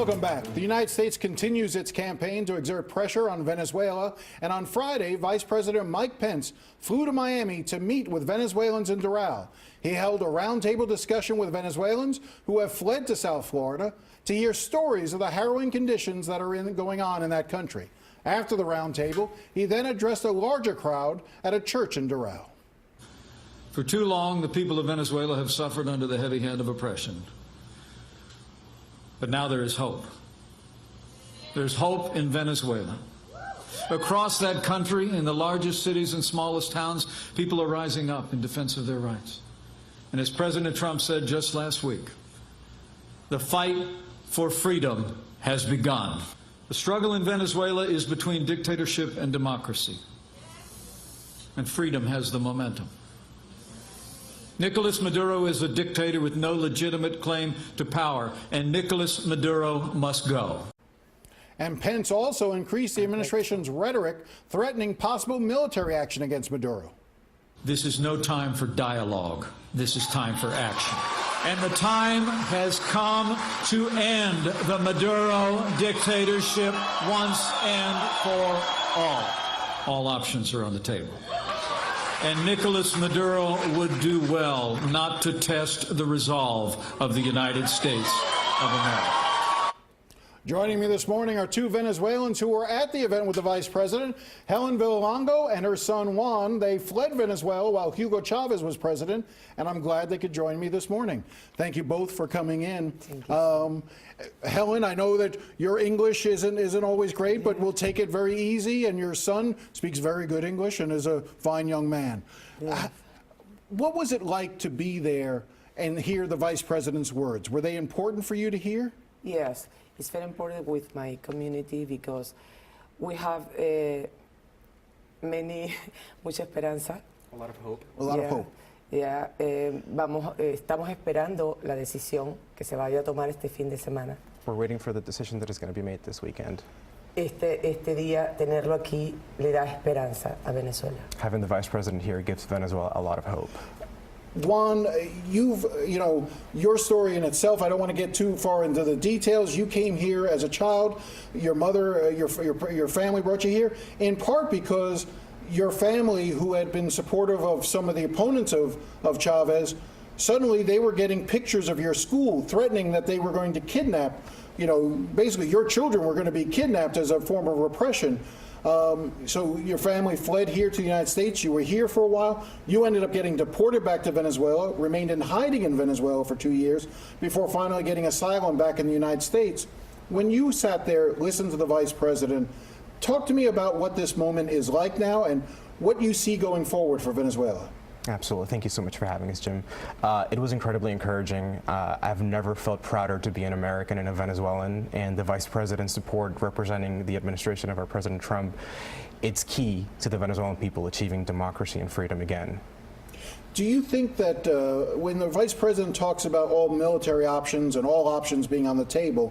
Welcome back. The United States continues its campaign to exert pressure on Venezuela, and on Friday, Vice President Mike Pence flew to Miami to meet with Venezuelans in Doral. He held a roundtable discussion with Venezuelans who have fled to South Florida to hear stories of the harrowing conditions that are going on in that country. After the roundtable, he then addressed a larger crowd at a church in Doral. For too long, the people of Venezuela have suffered under the heavy hand of oppression. But now there is hope. There's hope in Venezuela. Across that country, in the largest cities and smallest towns, people are rising up in defense of their rights. And as President Trump said just last week, the fight for freedom has begun. The struggle in Venezuela is between dictatorship and democracy. And freedom has the momentum. Nicolas Maduro is a dictator with no legitimate claim to power, and Nicolas Maduro must go. And Pence also increased the administration's rhetoric, threatening possible military action against Maduro. This is no time for dialogue. This is time for action. And the time has come to end the Maduro dictatorship once and for all. All options are on the table. And Nicolas Maduro would do well not to test the resolve of the United States of America. Joining me this morning are two Venezuelans who were at the event with the Vice President, Helen Villalongo and her son Juan. They fled Venezuela while Hugo Chavez was president, and I'm glad they could join me this morning. Thank you both for coming in. Helen, I know that your English isn't always great, but we'll take it very easy, and your son speaks very good English and is a fine young man. Yeah. What was it like to be there and hear the Vice President's words? Were they important for you to hear? Yes. It's very important with my community because we have mucha esperanza. A lot of hope. A lot of hope. Estamos esperando la decisión que se vaya a tomar este fin de semana. We're waiting for the decision that is going to be made this weekend. Este día, tenerlo aquí, le da esperanza a Venezuela. Having the Vice President here gives Venezuela a lot of hope. Juan, your story in itself, I don't want to get too far into the details. You came here as a child. Your mother, your family brought you here, in part because your family, who had been supportive of some of the opponents of Chavez, suddenly they were getting pictures of your school threatening that they were going to kidnap, basically your children were going to be kidnapped as a form of repression. So your family fled here to the United States. You were here for a while. You ended up getting deported back to Venezuela, remained in hiding in Venezuela for 2 years before finally getting asylum back in the United States. When you sat there, listened to the Vice President, talk to me about what this moment is like now and what you see going forward for Venezuela. Absolutely. Thank you so much for having us, Jim. It was incredibly encouraging. I've never felt prouder to be an American and a Venezuelan, and the Vice President's support representing the administration of our President Trump, it's key to the Venezuelan people achieving democracy and freedom again. Do you think that when the Vice President talks about all military options and all options being on the table,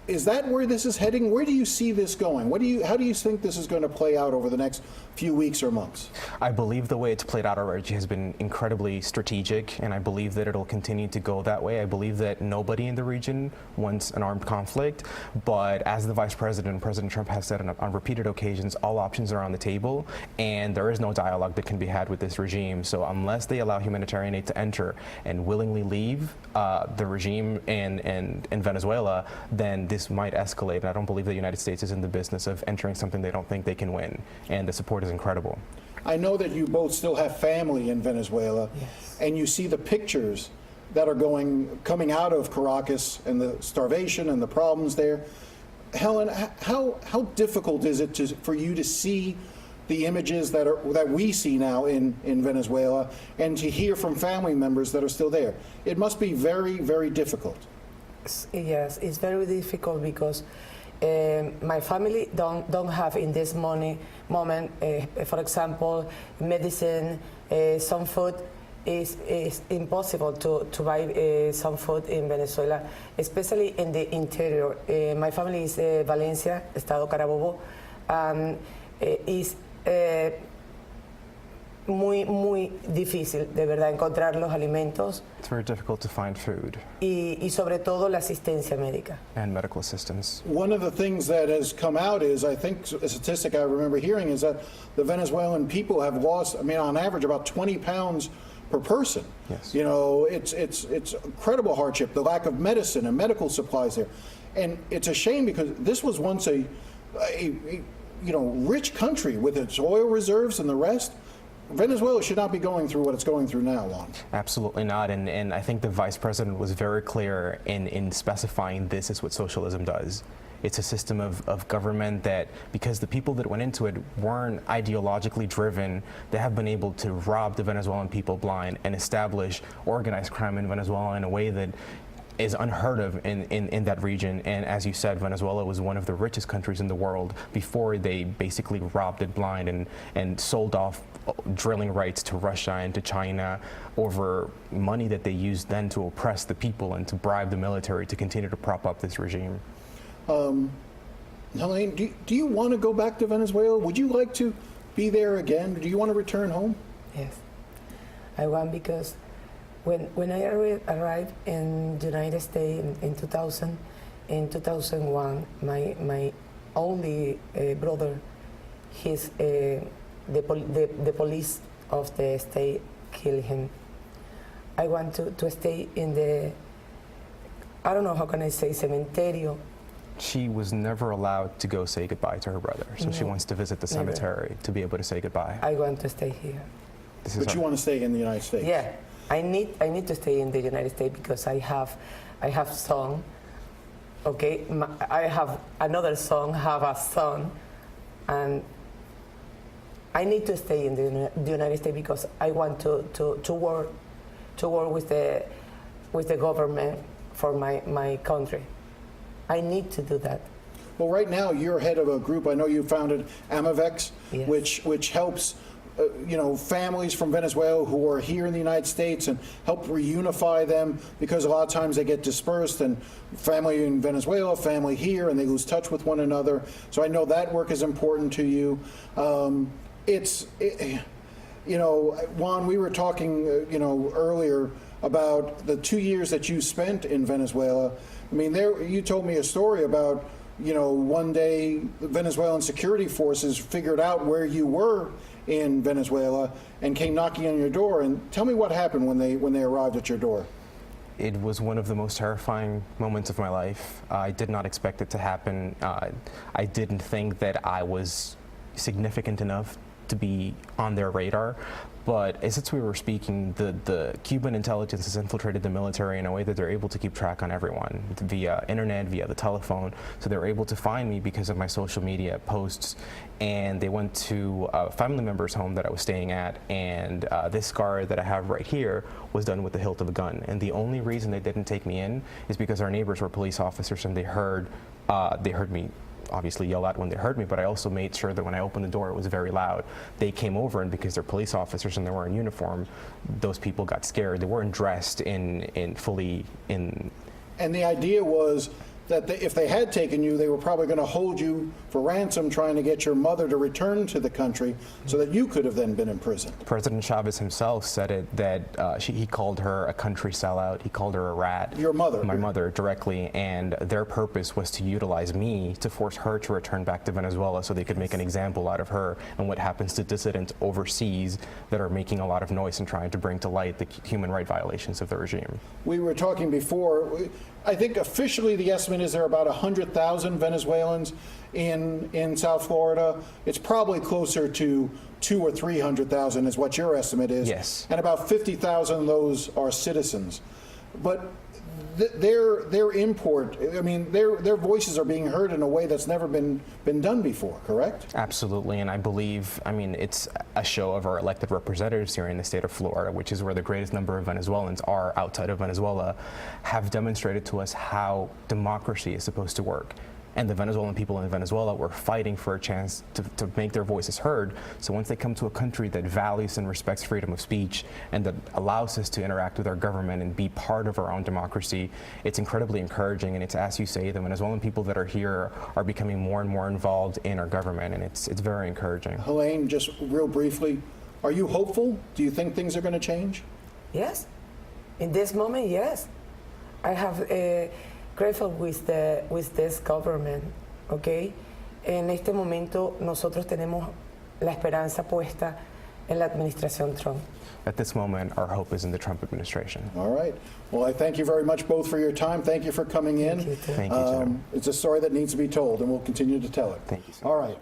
is that where this is heading? Where do you see this going? How do you think this is going to play out over the next few weeks or months? I believe the way it's played out already has been incredibly strategic, and I believe that it'll continue to go that way. I believe that nobody in the region wants an armed conflict, but as the Vice President, President Trump has said on repeated occasions, all options are on the table, and there is no dialogue that can be had with this regime. So unless they allow humanitarian aid to enter and willingly leave the regime in Venezuela, then this might escalate, and I don't believe the United States is in the business of entering something they don't think they can win, and the support is incredible. I know that you both still have family in Venezuela, yes, and you see the pictures that are coming out of Caracas and the starvation and the problems there. Helen, how difficult is it for you to see the images that we see now in Venezuela and to hear from family members that are still there? It must be very, very difficult. Yes, it's very difficult because my family don't have in this moment, for example, medicine, some food. Is impossible to buy some food in Venezuela, especially in the interior. My family is Valencia, Estado Carabobo, is muy difícil, de verdad, encontrar los alimentos It's very difficult to find food y sobre todo la asistencia médica. and medical assistance. One of the things that has come out is, I think a statistic I remember hearing is that the Venezuelan people have lost, I mean, on average, about 20 pounds per person. Yes. You know, it's incredible hardship, the lack of medicine and medical supplies there. And it's a shame because this was once a you know, rich country with its oil reserves and the rest. Venezuela should not be going through what it's going through now, Juan. Absolutely not. And I think the vice president was very clear in specifying this is what socialism does. It's a system of government that, because the people that went into it weren't ideologically driven, they have been able to rob the Venezuelan people blind and establish organized crime in Venezuela in a way that is unheard of in that region. And as you said, Venezuela was one of the richest countries in the world before they basically robbed it blind and sold off drilling rights to Russia and to China over money that they used then to oppress the people and to bribe the military to continue to prop up this regime. Helene, do you want to go back to Venezuela? Would you like to be there again? Do you want to return home? Yes, I want, because when I arrived in the United States in 2000, in 2001, my only brother, the police of the state killed him. I want to stay in the, I don't know how can I say, cementerio. She was never allowed to go say goodbye to her brother, so she No, wants to visit the never. cemetery to be able to say goodbye. I want to stay here. This is But you want to stay in the United States? Yeah, I need to stay in the United States because I have son. Okay, I have another son, have a son, and I need to stay in the United States because I want to work with the government for my country. I need to do that. Well, right now you're head of a group. I know you founded Amavex, Yes. which helps you know, families from Venezuela who are here in the United States and help reunify them, because a lot of times they get dispersed, and family in Venezuela, family here, and they lose touch with one another. So I know that work is important to you. You know, Juan, we were talking, you know, earlier about the 2 years that you spent in Venezuela. I mean, you told me a story about, you know, one day the Venezuelan security forces figured out where you were in Venezuela and came knocking on your door. And tell me what happened when they arrived at your door. It was one of the most terrifying moments of my life. I did not expect it to happen. I didn't think that I was significant enough to be on their radar. But since we were speaking, the Cuban intelligence has infiltrated the military in a way that they're able to keep track on everyone via internet, via the telephone. So they were able to find me because of my social media posts. And they went to a family member's home that I was staying at, and this scar that I have right here was done with the hilt of a gun. And the only reason they didn't take me in is because our neighbors were police officers, and they heard me obviously yell out when they heard me, but I also made sure that when I opened the door, it was very loud. They came over, and because they're police officers and they were in uniform, those people got scared. They weren't dressed fully in. And the idea was that if they had taken you, they were probably going to hold you for ransom, trying to get your mother to return to the country so that you could have then been imprisoned. President Chavez himself said it, that he called her a country sellout. He called her a rat. Your mother? My mother, directly. And their purpose was to utilize me to force her to return back to Venezuela so they could make an example out of her and what happens to dissidents overseas that are making a lot of noise and trying to bring to light the human rights violations of the regime. We were talking before, I think officially the estimate is there are about 100,000 Venezuelans in South Florida. It's probably closer to 200,000 or 300,000 is what your estimate is. Yes. And about 50,000 of those are citizens. But their import, I mean, their voices are being heard in a way that's never been done before, correct? Absolutely, and I believe, I mean, it's a show of our elected representatives here in the state of Florida, which is where the greatest number of Venezuelans are outside of Venezuela, have demonstrated to us how democracy is supposed to work. And the Venezuelan people in Venezuela were fighting for a chance to make their voices heard. So once they come to a country that values and respects freedom of speech and that allows us to interact with our government and be part of our own democracy, it's incredibly encouraging. And it's, as you say, the Venezuelan people that are here are becoming more and more involved in our government, and it's very encouraging. Helene, just real briefly, Are you hopeful? Do you think things are going to change? Yes, in this moment, yes. I have grateful with this government, okay? En este momento nosotros tenemos la esperanza puesta en la administración Trump. At this moment, our hope is in the Trump administration. All right. Well, I thank you very much both for your time. Thank you for coming in. Thank you, too. Thank you, Senator. It's a story that needs to be told, and we'll continue to tell it. Thank you, Senator. All right.